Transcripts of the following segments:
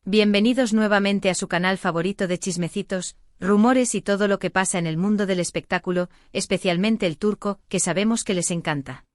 Bienvenidos nuevamente a su canal favorito de chismecitos, rumores y todo lo que pasa en el mundo del espectáculo, especialmente el turco, que sabemos que les encanta.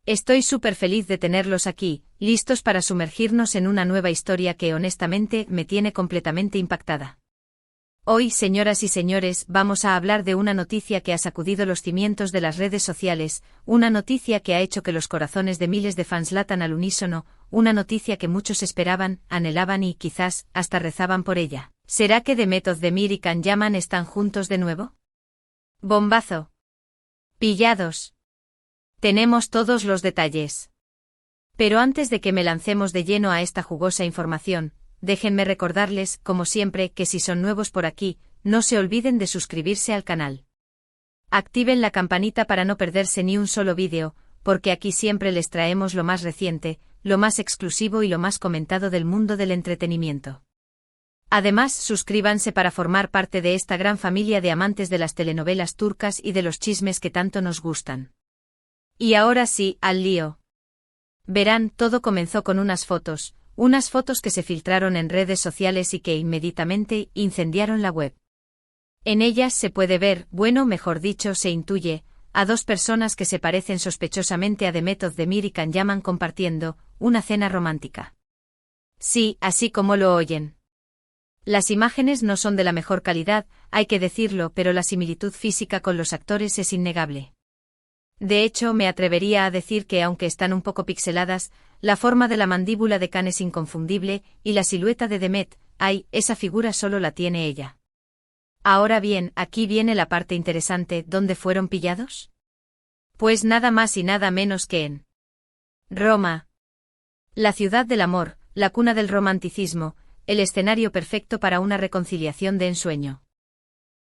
Estoy súper feliz de tenerlos aquí, listos para sumergirnos en una nueva historia que honestamente me tiene completamente impactada. Hoy, señoras y señores, vamos a hablar de una noticia que ha sacudido los cimientos de las redes sociales, una noticia que ha hecho que los corazones de miles de fans latan al unísono, una noticia que muchos esperaban, anhelaban y, quizás, hasta rezaban por ella. ¿Será que Demet Özdemir y Can Yaman están juntos de nuevo? ¡Bombazo! ¡Pillados! Tenemos todos los detalles. Pero antes de que me lancemos de lleno a esta jugosa información, déjenme recordarles, como siempre, que si son nuevos por aquí, no se olviden de suscribirse al canal. Activen la campanita para no perderse ni un solo vídeo, porque aquí siempre les traemos lo más reciente, lo más exclusivo y lo más comentado del mundo del entretenimiento. Además, suscríbanse para formar parte de esta gran familia de amantes de las telenovelas turcas y de los chismes que tanto nos gustan. Y ahora sí, al lío. Verán, todo comenzó con unas fotos que se filtraron en redes sociales y que inmediatamente incendiaron la web. En ellas se puede ver, mejor dicho, se intuye, a dos personas que se parecen sospechosamente a Demet Özdemir y Can Yaman compartiendo una cena romántica. Sí, así como lo oyen. Las imágenes no son de la mejor calidad, hay que decirlo, pero la similitud física con los actores es innegable. De hecho, me atrevería a decir que aunque están un poco pixeladas, la forma de la mandíbula de Can es inconfundible, y la silueta de Demet, esa figura solo la tiene ella. Ahora bien, aquí viene la parte interesante, ¿dónde fueron pillados? Pues nada más y nada menos que en Roma. La ciudad del amor, la cuna del romanticismo, el escenario perfecto para una reconciliación de ensueño.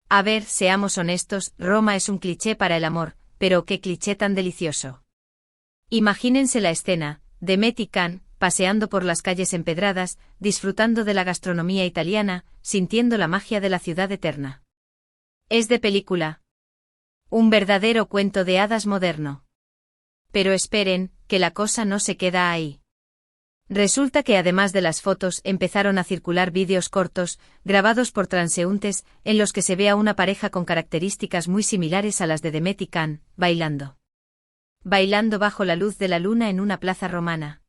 A ver, seamos honestos, Roma es un cliché para el amor, pero qué cliché tan delicioso. Imagínense la escena, Demet y Can, paseando por las calles empedradas, disfrutando de la gastronomía italiana, sintiendo la magia de la ciudad eterna. Es de película. Un verdadero cuento de hadas moderno. Pero esperen, que la cosa no se queda ahí. Resulta que además de las fotos empezaron a circular vídeos cortos, grabados por transeúntes, en los que se ve a una pareja con características muy similares a las de Demet y Can, bailando. Bailando bajo la luz de la luna en una plaza romana.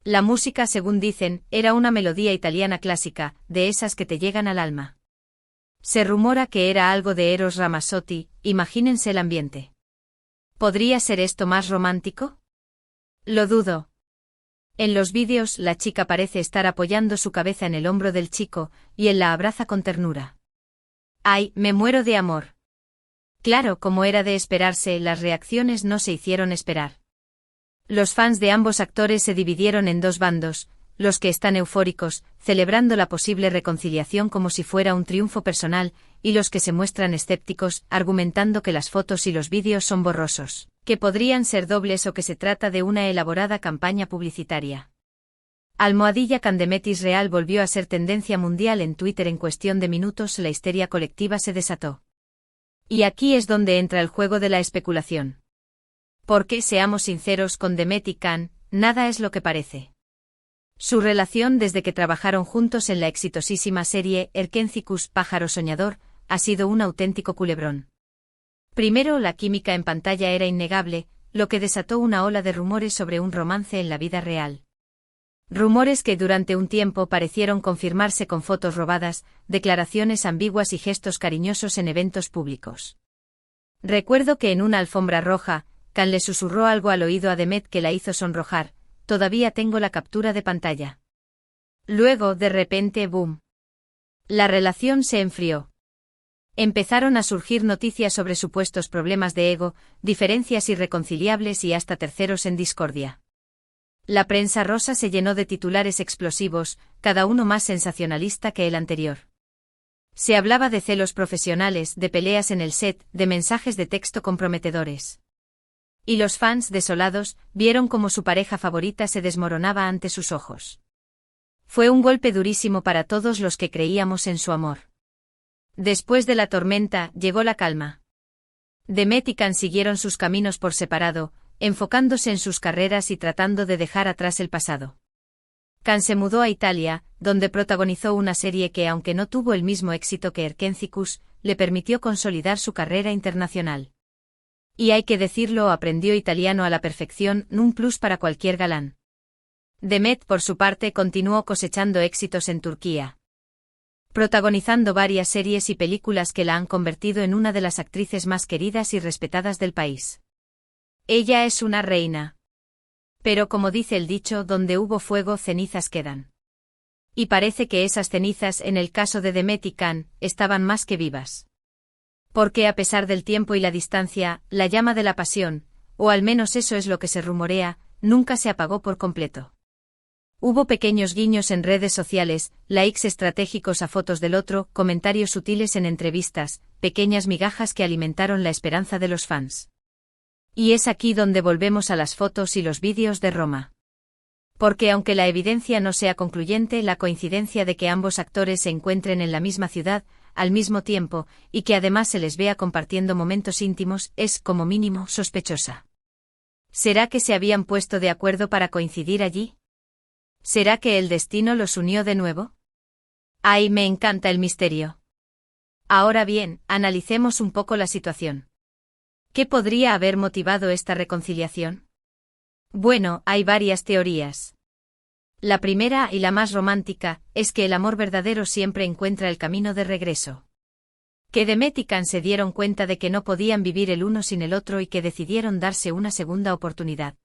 La música, según dicen, era una melodía italiana clásica, de esas que te llegan al alma. Se rumora que era algo de Eros Ramazzotti, imagínense el ambiente. ¿Podría ser esto más romántico? Lo dudo. En los vídeos, la chica parece estar apoyando su cabeza en el hombro del chico, y él la abraza con ternura. ¡Ay, me muero de amor! Claro, como era de esperarse, las reacciones no se hicieron esperar. Los fans de ambos actores se dividieron en dos bandos, los que están eufóricos, celebrando la posible reconciliación como si fuera un triunfo personal, y los que se muestran escépticos, argumentando que las fotos y los vídeos son borrosos, que podrían ser dobles o que se trata de una elaborada campaña publicitaria. Can Demet Israel volvió a ser tendencia mundial en Twitter en cuestión de minutos, la histeria colectiva se desató. Y aquí es donde entra el juego de la especulación. Porque, seamos sinceros con Demet y Can, nada es lo que parece. Su relación desde que trabajaron juntos en la exitosísima serie Erkencikus, pájaro soñador, ha sido un auténtico culebrón. Primero, la química en pantalla era innegable, lo que desató una ola de rumores sobre un romance en la vida real. Rumores que durante un tiempo parecieron confirmarse con fotos robadas, declaraciones ambiguas y gestos cariñosos en eventos públicos. Recuerdo que en una alfombra roja, Can le susurró algo al oído a Demet que la hizo sonrojar, todavía tengo la captura de pantalla. Luego, de repente, ¡boom! La relación se enfrió. Empezaron a surgir noticias sobre supuestos problemas de ego, diferencias irreconciliables y hasta terceros en discordia. La prensa rosa se llenó de titulares explosivos, cada uno más sensacionalista que el anterior. Se hablaba de celos profesionales, de peleas en el set, de mensajes de texto comprometedores. Y los fans, desolados, vieron cómo su pareja favorita se desmoronaba ante sus ojos. Fue un golpe durísimo para todos los que creíamos en su amor. Después de la tormenta, llegó la calma. Demet y Can siguieron sus caminos por separado, enfocándose en sus carreras y tratando de dejar atrás el pasado. Can se mudó a Italia, donde protagonizó una serie que, aunque no tuvo el mismo éxito que Erkencicus, le permitió consolidar su carrera internacional. Y hay que decirlo, aprendió italiano a la perfección, un plus para cualquier galán. Demet, por su parte, continuó cosechando éxitos en Turquía, protagonizando varias series y películas que la han convertido en una de las actrices más queridas y respetadas del país. Ella es una reina. Pero como dice el dicho, donde hubo fuego, cenizas quedan. Y parece que esas cenizas, en el caso de Demet y Can, estaban más que vivas. Porque a pesar del tiempo y la distancia, la llama de la pasión, o al menos eso es lo que se rumorea, nunca se apagó por completo. Hubo pequeños guiños en redes sociales, likes estratégicos a fotos del otro, comentarios sutiles en entrevistas, pequeñas migajas que alimentaron la esperanza de los fans. Y es aquí donde volvemos a las fotos y los vídeos de Roma. Porque aunque la evidencia no sea concluyente, la coincidencia de que ambos actores se encuentren en la misma ciudad, al mismo tiempo, y que además se les vea compartiendo momentos íntimos, es, como mínimo, sospechosa. ¿Será que se habían puesto de acuerdo para coincidir allí? ¿Será que el destino los unió de nuevo? ¡Ay, me encanta el misterio! Ahora bien, analicemos un poco la situación. ¿Qué podría haber motivado esta reconciliación? Bueno, hay varias teorías. La primera, y la más romántica, es que el amor verdadero siempre encuentra el camino de regreso. Que Demet y Can se dieron cuenta de que no podían vivir el uno sin el otro y que decidieron darse una segunda oportunidad.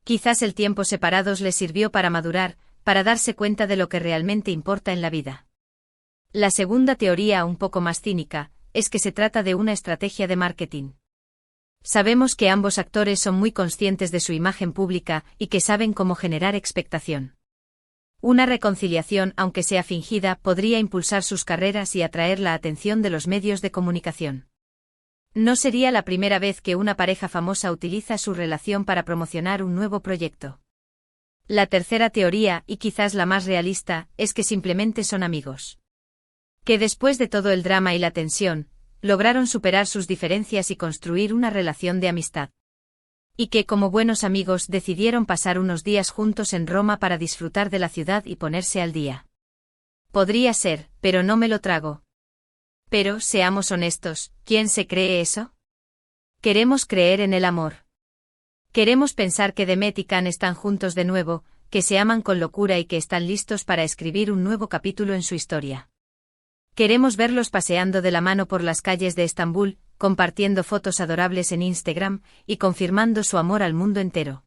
Quizás el tiempo separados les sirvió para madurar, para darse cuenta de lo que realmente importa en la vida. La segunda teoría, un poco más cínica, es que se trata de una estrategia de marketing. Sabemos que ambos actores son muy conscientes de su imagen pública y que saben cómo generar expectación. Una reconciliación, aunque sea fingida, podría impulsar sus carreras y atraer la atención de los medios de comunicación. No sería la primera vez que una pareja famosa utiliza su relación para promocionar un nuevo proyecto. La tercera teoría, y quizás la más realista, es que simplemente son amigos. Que después de todo el drama y la tensión, lograron superar sus diferencias y construir una relación de amistad. Y que como buenos amigos decidieron pasar unos días juntos en Roma para disfrutar de la ciudad y ponerse al día. Podría ser, pero no me lo trago. Pero, seamos honestos, ¿quién se cree eso? Queremos creer en el amor. Queremos pensar que Demet y Can están juntos de nuevo, que se aman con locura y que están listos para escribir un nuevo capítulo en su historia. Queremos verlos paseando de la mano por las calles de Estambul, compartiendo fotos adorables en Instagram y confirmando su amor al mundo entero.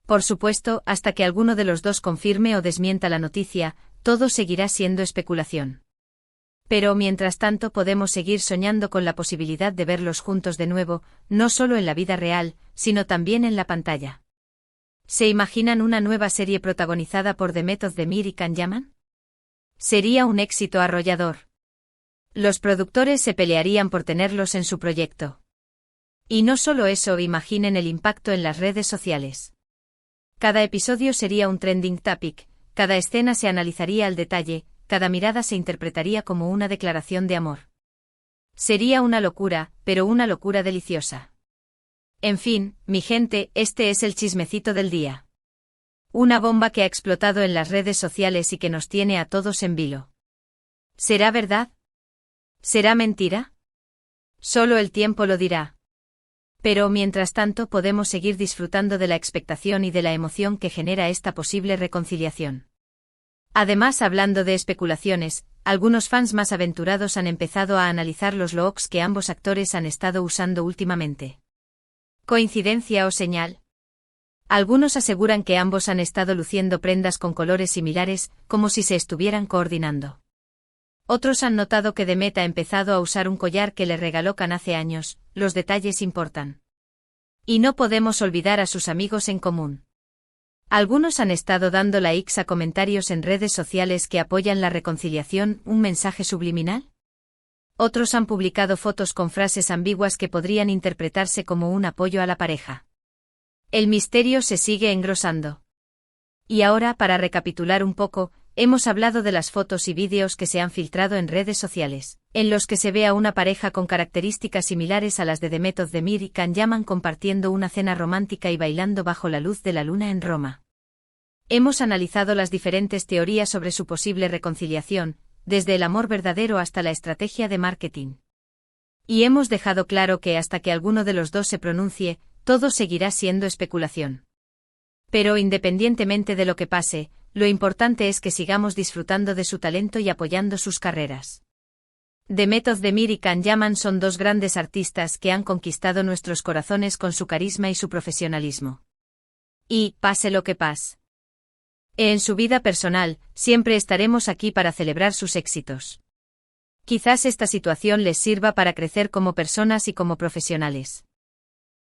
Por supuesto, hasta que alguno de los dos confirme o desmienta la noticia, todo seguirá siendo especulación. Pero mientras tanto podemos seguir soñando con la posibilidad de verlos juntos de nuevo, no solo en la vida real, sino también en la pantalla. ¿Se imaginan una nueva serie protagonizada por Demet Özdemir y Can Yaman? Sería un éxito arrollador. Los productores se pelearían por tenerlos en su proyecto. Y no solo eso, imaginen el impacto en las redes sociales. Cada episodio sería un trending topic, cada escena se analizaría al detalle, cada mirada se interpretaría como una declaración de amor. Sería una locura, pero una locura deliciosa. En fin, mi gente, este es el chismecito del día. Una bomba que ha explotado en las redes sociales y que nos tiene a todos en vilo. ¿Será verdad? ¿Será mentira? Solo el tiempo lo dirá. Pero mientras tanto podemos seguir disfrutando de la expectación y de la emoción que genera esta posible reconciliación. Además, hablando de especulaciones, algunos fans más aventurados han empezado a analizar los looks que ambos actores han estado usando últimamente. ¿Coincidencia o señal? Algunos aseguran que ambos han estado luciendo prendas con colores similares, como si se estuvieran coordinando. Otros han notado que Demet ha empezado a usar un collar que le regaló Can hace años, los detalles importan. Y no podemos olvidar a sus amigos en común. Algunos han estado dando likes a comentarios en redes sociales que apoyan la reconciliación, ¿un mensaje subliminal? Otros han publicado fotos con frases ambiguas que podrían interpretarse como un apoyo a la pareja. El misterio se sigue engrosando. Y ahora, para recapitular un poco, hemos hablado de las fotos y vídeos que se han filtrado en redes sociales, en los que se ve a una pareja con características similares a las de Demet Özdemir y Can Yaman compartiendo una cena romántica y bailando bajo la luz de la luna en Roma. Hemos analizado las diferentes teorías sobre su posible reconciliación, desde el amor verdadero hasta la estrategia de marketing. Y hemos dejado claro que hasta que alguno de los dos se pronuncie, todo seguirá siendo especulación. Pero independientemente de lo que pase, lo importante es que sigamos disfrutando de su talento y apoyando sus carreras. Demet Özdemir y Can Yaman son dos grandes artistas que han conquistado nuestros corazones con su carisma y su profesionalismo. Y, pase lo que pase, en su vida personal, siempre estaremos aquí para celebrar sus éxitos. Quizás esta situación les sirva para crecer como personas y como profesionales.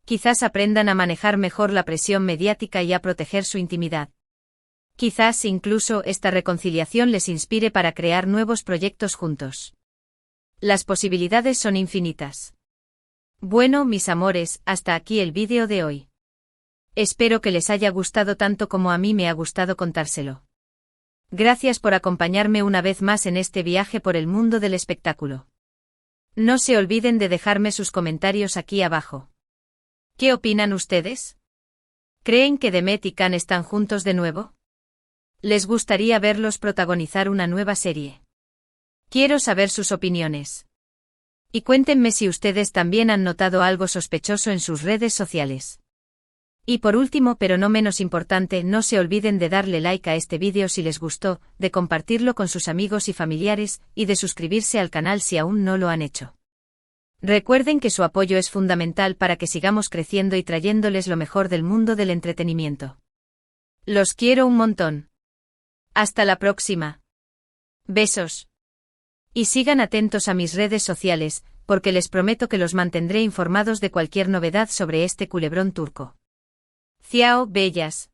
Quizás aprendan a manejar mejor la presión mediática y a proteger su intimidad. Quizás incluso esta reconciliación les inspire para crear nuevos proyectos juntos. Las posibilidades son infinitas. Bueno, mis amores, hasta aquí el vídeo de hoy. Espero que les haya gustado tanto como a mí me ha gustado contárselo. Gracias por acompañarme una vez más en este viaje por el mundo del espectáculo. No se olviden de dejarme sus comentarios aquí abajo. ¿Qué opinan ustedes? ¿Creen que Demet y Can están juntos de nuevo? ¿Les gustaría verlos protagonizar una nueva serie? Quiero saber sus opiniones. Y cuéntenme si ustedes también han notado algo sospechoso en sus redes sociales. Y por último, pero no menos importante, no se olviden de darle like a este vídeo si les gustó, de compartirlo con sus amigos y familiares, y de suscribirse al canal si aún no lo han hecho. Recuerden que su apoyo es fundamental para que sigamos creciendo y trayéndoles lo mejor del mundo del entretenimiento. Los quiero un montón. Hasta la próxima. Besos. Y sigan atentos a mis redes sociales, porque les prometo que los mantendré informados de cualquier novedad sobre este culebrón turco. Ciao, bellas.